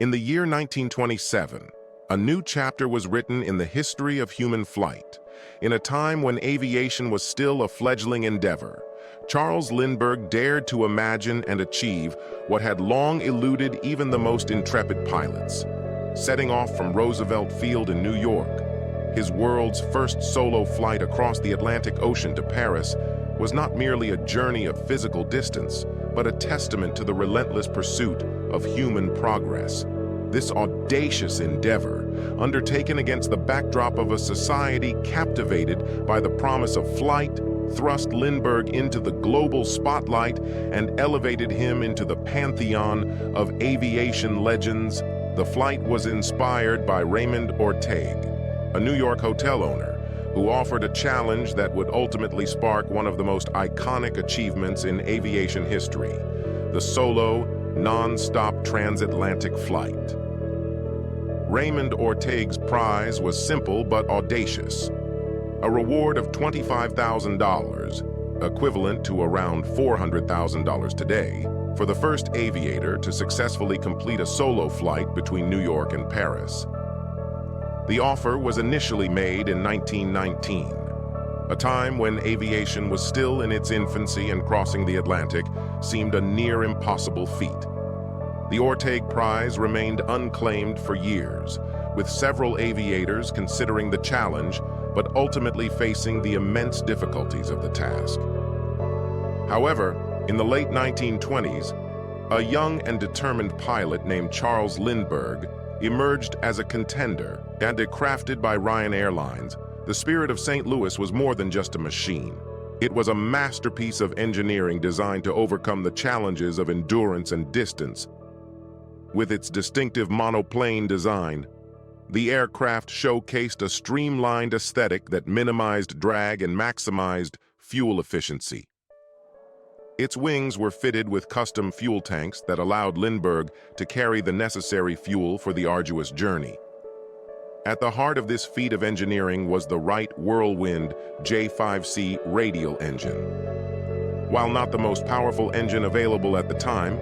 In the year 1927, a new chapter was written in the history of human flight. In a time when aviation was still a fledgling endeavor, Charles Lindbergh dared to imagine and achieve what had long eluded even the most intrepid pilots. Setting off from Roosevelt Field in New York, his world's first solo flight across the Atlantic Ocean to Paris was not merely a journey of physical distance, but a testament to the relentless pursuit of human progress. This audacious endeavor, undertaken against the backdrop of a society captivated by the promise of flight, thrust Lindbergh into the global spotlight and elevated him into the pantheon of aviation legends. The flight was inspired by Raymond Orteig, a New York hotel owner who offered a challenge that would ultimately spark one of the most iconic achievements in aviation history, the solo, non-stop transatlantic flight. Raymond Orteig's prize was simple but audacious. A reward of $25,000, equivalent to around $400,000 today, for the first aviator to successfully complete a solo flight between New York and Paris. The offer was initially made in 1919, a time when aviation was still in its infancy and crossing the Atlantic seemed a near impossible feat. The Orteig Prize remained unclaimed for years, with several aviators considering the challenge but ultimately facing the immense difficulties of the task. However, in the late 1920s, a young and determined pilot named Charles Lindbergh emerged as a contender, and crafted by Ryan Airlines, the Spirit of St. Louis was more than just a machine. It was a masterpiece of engineering designed to overcome the challenges of endurance and distance. With its distinctive monoplane design, the aircraft showcased a streamlined aesthetic that minimized drag and maximized fuel efficiency. Its wings were fitted with custom fuel tanks that allowed Lindbergh to carry the necessary fuel for the arduous journey. At the heart of this feat of engineering was the Wright Whirlwind J5C radial engine. While not the most powerful engine available at the time,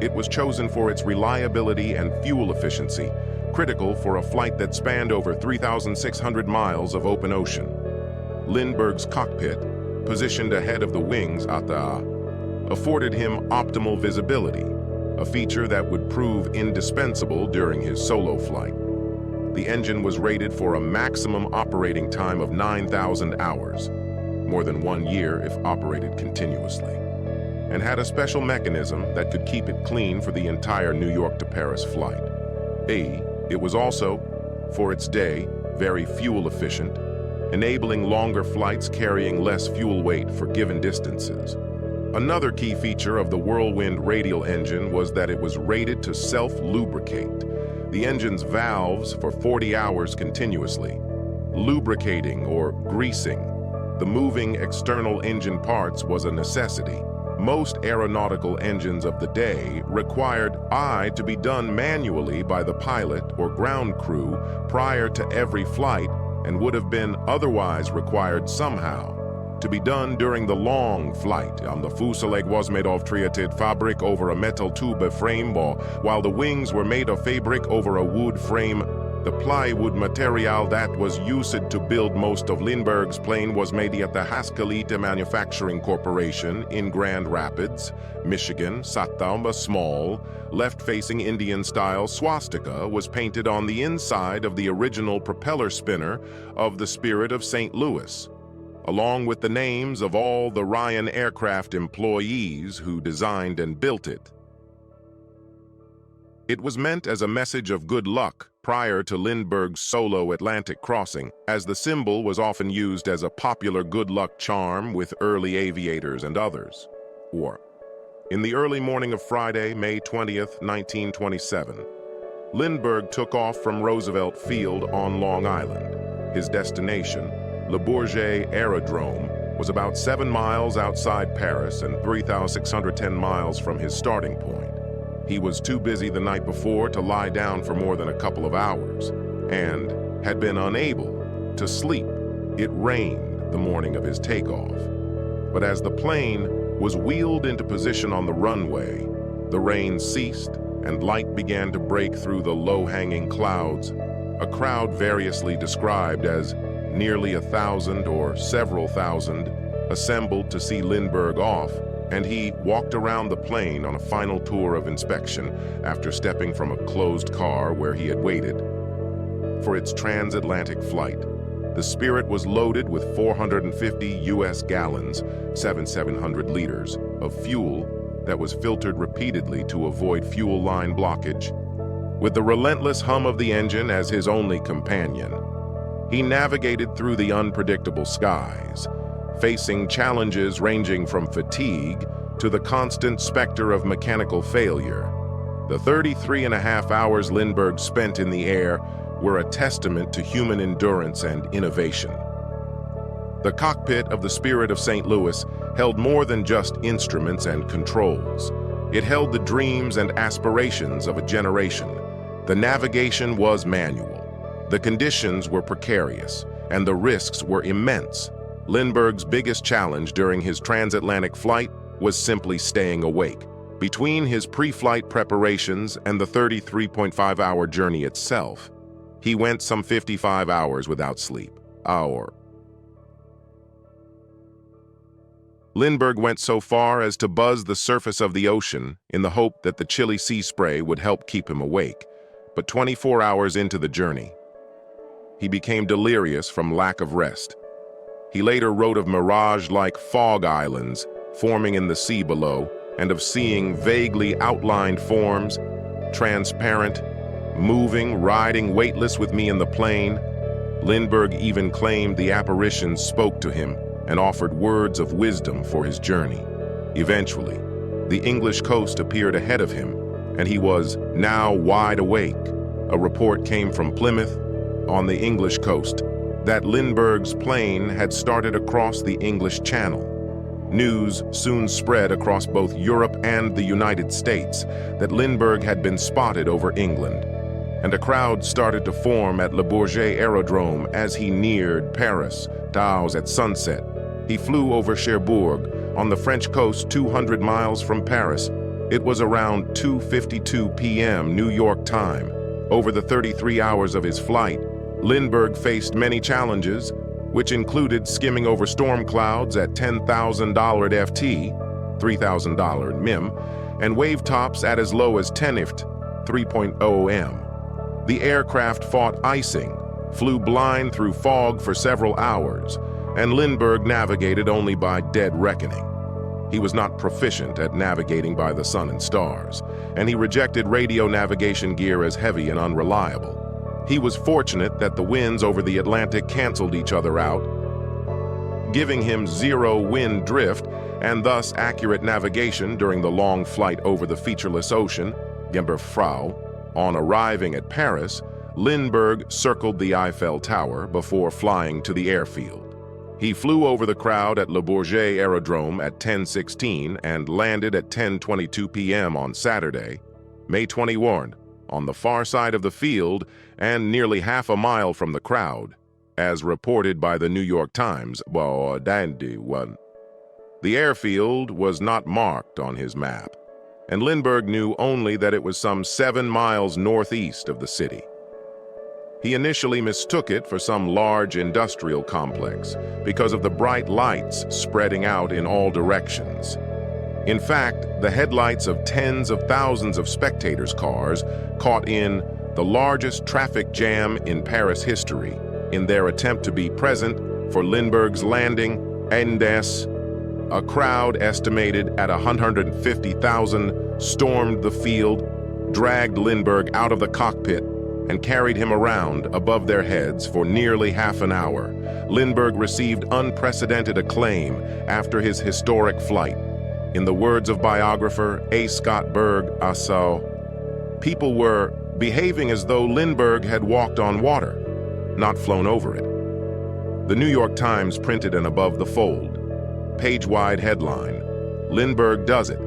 it was chosen for its reliability and fuel efficiency, critical for a flight that spanned over 3,600 miles of open ocean. Lindbergh's cockpit, positioned ahead of the wings afforded him optimal visibility, a feature that would prove indispensable during his solo flight. The engine was rated for a maximum operating time of 9,000 hours, more than 1 year if operated continuously, and had a special mechanism that could keep it clean for the entire New York to Paris flight. It was also, for its day, very fuel efficient, enabling longer flights carrying less fuel weight for given distances. Another key feature of the Whirlwind radial engine was that it was rated to self-lubricate the engine's valves for 40 hours continuously, lubricating or greasing the moving external engine parts was a necessity. Most aeronautical engines of the day required to be done manually by the pilot or ground crew prior to every flight and would have been otherwise required somehow to be done during the long flight. The fuselage was made of treated fabric over a metal tube frame, while the wings were made of fabric over a wood frame. The plywood material that was used to build most of Lindbergh's plane was made at the Haskelita Manufacturing Corporation in Grand Rapids, Michigan. A small, left-facing Indian-style swastika was painted on the inside of the original propeller spinner of the Spirit of St. Louis, along with the names of all the Ryan aircraft employees who designed and built it. It was meant as a message of good luck prior to Lindbergh's solo Atlantic crossing, as the symbol was often used as a popular good luck charm with early aviators and others. In the early morning of Friday, May 20th, 1927, Lindbergh took off from Roosevelt Field on Long Island. His destination, Le Bourget Aerodrome, was about 7 miles outside Paris and 3,610 miles from his starting point. He was too busy the night before to lie down for more than a couple of hours and had been unable to sleep. It rained the morning of his takeoff, but as the plane was wheeled into position on the runway, the rain ceased and light began to break through the low-hanging clouds. A crowd variously described as nearly 1,000 or several thousand assembled to see Lindbergh off, and he walked around the plane on a final tour of inspection after stepping from a closed car where he had waited for its transatlantic flight. The Spirit was loaded with 450 U.S. gallons, 700 liters, of fuel that was filtered repeatedly to avoid fuel line blockage. With the relentless hum of the engine as his only companion, he navigated through the unpredictable skies, facing challenges ranging from fatigue to the constant specter of mechanical failure. The 33.5 hours Lindbergh spent in the air were a testament to human endurance and innovation. The cockpit of the Spirit of St. Louis held more than just instruments and controls. It held the dreams and aspirations of a generation. The navigation was manual. The conditions were precarious, and the risks were immense. Lindbergh's biggest challenge during his transatlantic flight was simply staying awake. Between his pre-flight preparations and the 33.5-hour journey itself, he went some 55 hours without sleep. Lindbergh went so far as to buzz the surface of the ocean in the hope that the chilly sea spray would help keep him awake. But 24 hours into the journey, he became delirious from lack of rest. He later wrote of mirage-like fog islands forming in the sea below, and of seeing vaguely outlined forms, transparent, moving, riding weightless with me in the plane. Lindbergh even claimed the apparitions spoke to him and offered words of wisdom for his journey. Eventually, the English coast appeared ahead of him, and he was now wide awake. A report came from Plymouth, on the English coast, that Lindbergh's plane had started across the English Channel. News soon spread across both Europe and the United States that Lindbergh had been spotted over England, and a crowd started to form at Le Bourget Aerodrome as he neared Paris, Daos at sunset. He flew over Cherbourg, on the French coast 200 miles from Paris. It was around 2:52 p.m. New York time. Over the 33 hours of his flight, Lindbergh faced many challenges, which included skimming over storm clouds at $10,000 FT, $3,000 MIM, and wave tops at as low as 10 IFT, 3.0 M. The aircraft fought icing, flew blind through fog for several hours, and Lindbergh navigated only by dead reckoning. He was not proficient at navigating by the sun and stars, and he rejected radio navigation gear as heavy and unreliable. He was fortunate that the winds over the Atlantic canceled each other out, giving him zero wind drift and thus accurate navigation during the long flight over the featureless ocean. Frau. On arriving at Paris, Lindbergh circled the Eiffel Tower before flying to the airfield. He flew over the crowd at Le Bourget Aerodrome at 10:16 and landed at 10:22 p.m. on Saturday, May 21, on the far side of the field and nearly half a mile from the crowd, as reported by the New York Times. The airfield was not marked on his map, and Lindbergh knew only that it was some 7 miles northeast of the city. He initially mistook it for some large industrial complex because of the bright lights spreading out in all directions. In fact, the headlights of tens of thousands of spectators' cars caught in the largest traffic jam in Paris history in their attempt to be present for Lindbergh's landing. A crowd estimated at 150,000 stormed the field, dragged Lindbergh out of the cockpit, and carried him around above their heads for nearly half an hour. Lindbergh received unprecedented acclaim after his historic flight. In the words of biographer A. Scott Berg, people were behaving as though Lindbergh had walked on water, not flown over it. The New York Times printed an above-the-fold, page-wide headline, "Lindbergh does it,"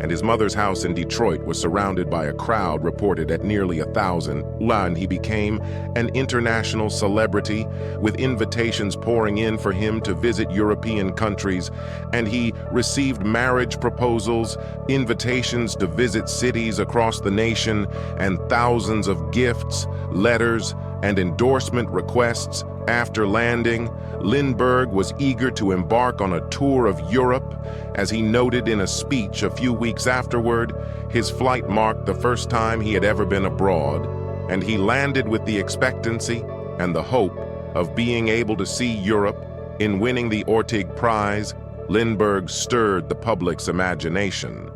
and his mother's house in Detroit was surrounded by a crowd reported at nearly 1,000. And he became an international celebrity, with invitations pouring in for him to visit European countries, and he received marriage proposals, invitations to visit cities across the nation, and thousands of gifts, letters, and endorsement requests. After landing, Lindbergh was eager to embark on a tour of Europe. As he noted in a speech a few weeks afterward, his flight marked the first time he had ever been abroad, and he landed with the expectancy and the hope of being able to see Europe. In winning the Orteig Prize, Lindbergh stirred the public's imagination.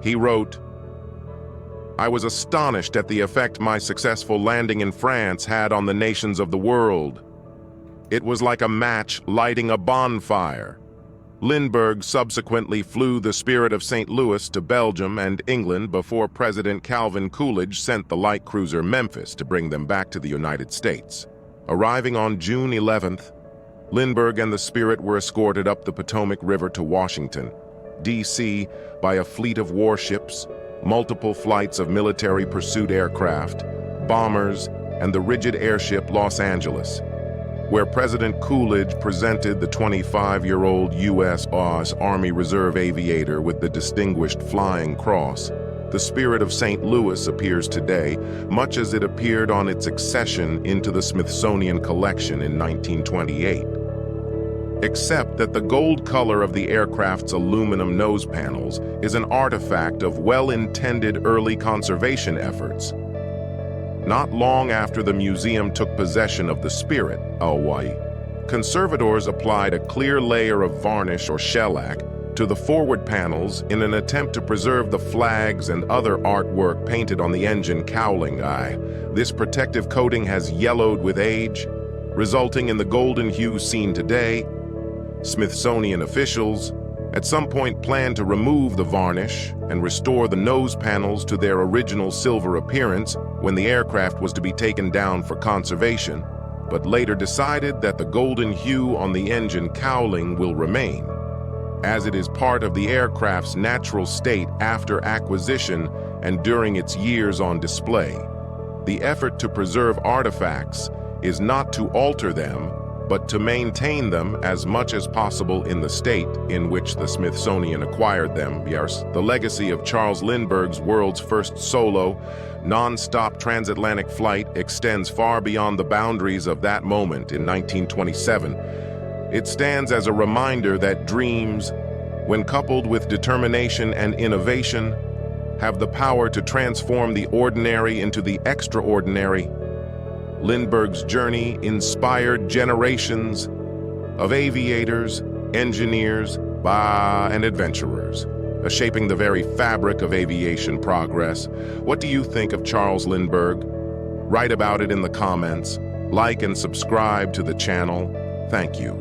He wrote, "I was astonished at the effect my successful landing in France had on the nations of the world. It was like a match lighting a bonfire." Lindbergh subsequently flew the Spirit of St. Louis to Belgium and England before President Calvin Coolidge sent the light cruiser Memphis to bring them back to the United States. Arriving on June 11th, Lindbergh and the Spirit were escorted up the Potomac River to Washington, D.C. by a fleet of warships, multiple flights of military pursuit aircraft, bombers, and the rigid airship Los Angeles, where President Coolidge presented the 25-year-old U.S. Army Reserve aviator with the Distinguished Flying Cross. The Spirit of St. Louis appears today, much as it appeared on its accession into the Smithsonian Collection in 1928. Except that the gold color of the aircraft's aluminum nose panels is an artifact of well-intended early conservation efforts. Not long after the museum took possession of the Spirit, conservators applied a clear layer of varnish or shellac to the forward panels in an attempt to preserve the flags and other artwork painted on the engine cowling. This protective coating has yellowed with age, resulting in the golden hue seen today. Smithsonian officials at some point planned to remove the varnish and restore the nose panels to their original silver appearance when the aircraft was to be taken down for conservation, but later decided that the golden hue on the engine cowling will remain, as it is part of the aircraft's natural state after acquisition and during its years on display. The effort to preserve artifacts is not to alter them, but to maintain them as much as possible in the state in which the Smithsonian acquired them. Yes, the legacy of Charles Lindbergh's world's first solo, non-stop transatlantic flight extends far beyond the boundaries of that moment in 1927. It stands as a reminder that dreams, when coupled with determination and innovation, have the power to transform the ordinary into the extraordinary. Lindbergh's journey inspired generations of aviators, engineers, and adventurers, shaping the very fabric of aviation progress. What do you think of Charles Lindbergh? Write about it in the comments. Like and subscribe to the channel. Thank you.